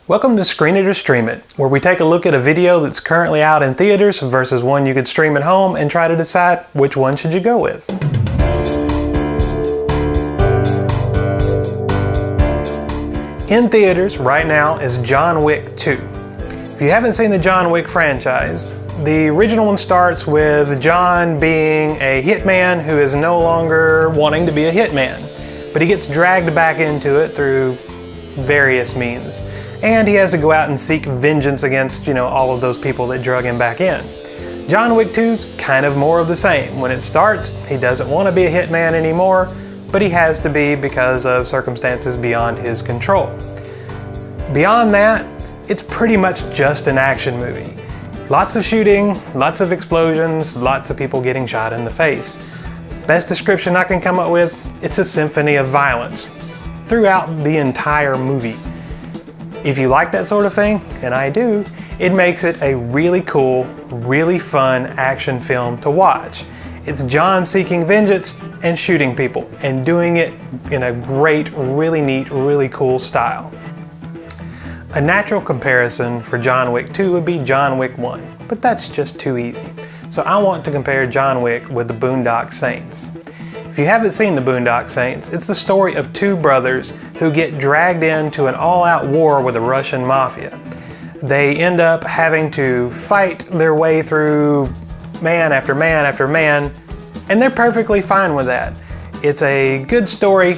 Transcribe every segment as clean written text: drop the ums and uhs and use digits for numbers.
Welcome to Screen It or Stream It, where we take a look at a video that's currently out in theaters versus one you could stream at home and try to decide which one should you go with. In theaters right now is John Wick 2. If you haven't seen the John Wick franchise, the original one starts with John being a hitman who is no longer wanting to be a hitman, but he gets dragged back into it through various means. And he has to go out and seek vengeance against, all of those people that drug him back in. John Wick 2's kind of more of the same. When it starts, he doesn't want to be a hitman anymore, but he has to be because of circumstances beyond his control. Beyond that, it's pretty much just an action movie. Lots of shooting, lots of explosions, lots of people getting shot in the face. Best description I can come up with, it's a symphony of violence throughout the entire movie. If you like that sort of thing, and I do, it makes it a really cool, really fun action film to watch. It's John seeking vengeance and shooting people, and doing it in a great, really neat, really cool style. A natural comparison for John Wick 2 would be John Wick 1, but that's just too easy. So I want to compare John Wick with the Boondock Saints. If you haven't seen the Boondock Saints, it's the story of two brothers who get dragged into an all-out war with the Russian mafia. They end up having to fight their way through man after man after man, and they're perfectly fine with that. It's a good story,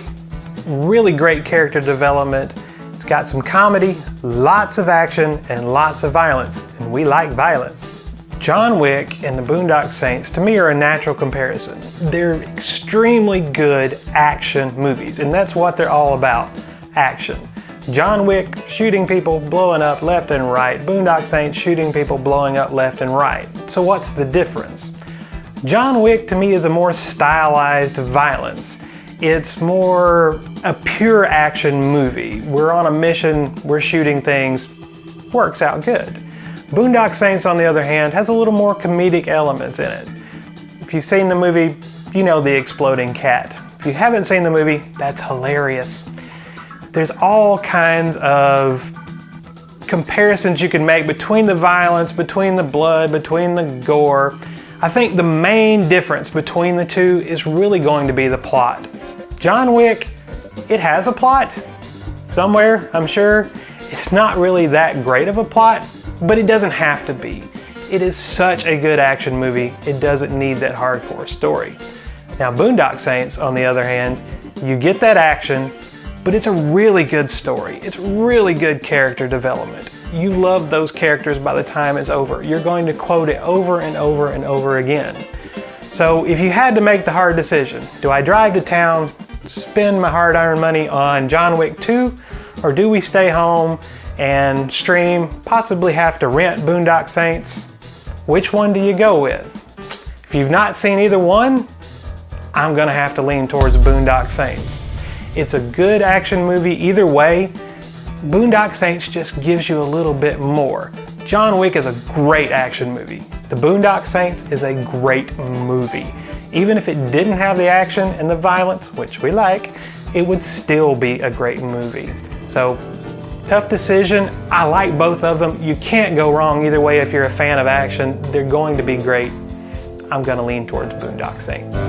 really great character development. It's got some comedy, lots of action, and lots of violence, and we like violence. John Wick and the Boondock Saints, to me, are a natural comparison. They're extremely good action movies, and that's what they're all about, action. John Wick shooting people, blowing up left and right. Boondock Saints shooting people, blowing up left and right. So what's the difference? John Wick, to me, is a more stylized violence. It's more a pure action movie. We're on a mission, we're shooting things, works out good. Boondock Saints, on the other hand, has a little more comedic elements in it. If you've seen the movie, you know the exploding cat. If you haven't seen the movie, that's hilarious. There's all kinds of comparisons you can make between the violence, between the blood, between the gore. I think the main difference between the two is really going to be the plot. John Wick, it has a plot somewhere, I'm sure. It's not really that great of a plot, but it doesn't have to be. It is such a good action movie, it doesn't need that hardcore story. Now Boondock Saints, on the other hand, you get that action, but it's a really good story. It's really good character development. You love those characters by the time it's over. You're going to quote it over and over and over again. So if you had to make the hard decision, do I drive to town, spend my hard-earned money on John Wick 2, or do we stay home and stream, possibly have to rent Boondock Saints? Which one do you go with? If you've not seen either one, I'm gonna have to lean towards Boondock Saints. It's a good action movie either way. Boondock Saints just gives you a little bit more. John Wick is a great action movie. The Boondock Saints is a great movie. Even if it didn't have the action and the violence, which we like, it would still be a great movie. So, tough decision. I like both of them. You can't go wrong either way if you're a fan of action. They're going to be great. I'm gonna lean towards Boondock Saints.